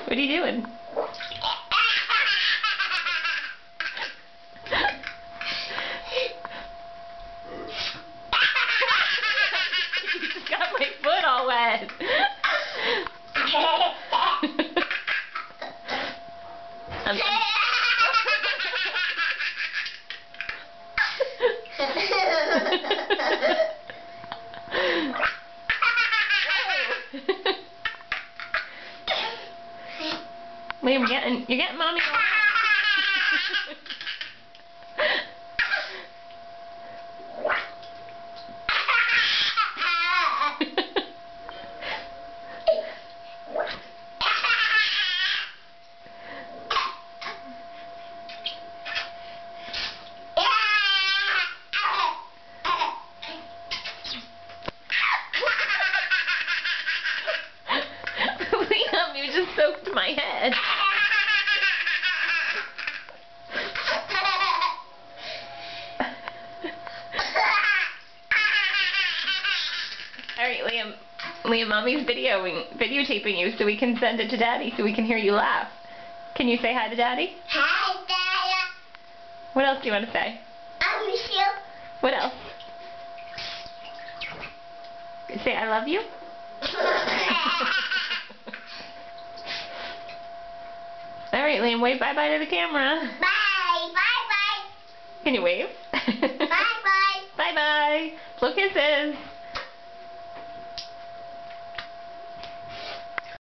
What are you doing? You just got my foot all wet. Liam, you're getting mommy all Liam, you just soaked my head. Alright, Liam, mommy's videotaping you so we can send it to Daddy so we can hear you laugh. Can you say hi to Daddy? Hi, Dada. What else do you want to say? I miss you. What else? Say I love you? Alright, Liam, wave bye-bye to the camera. Bye. Bye-bye. Can you wave? Bye-bye. Bye-bye. Blow kisses.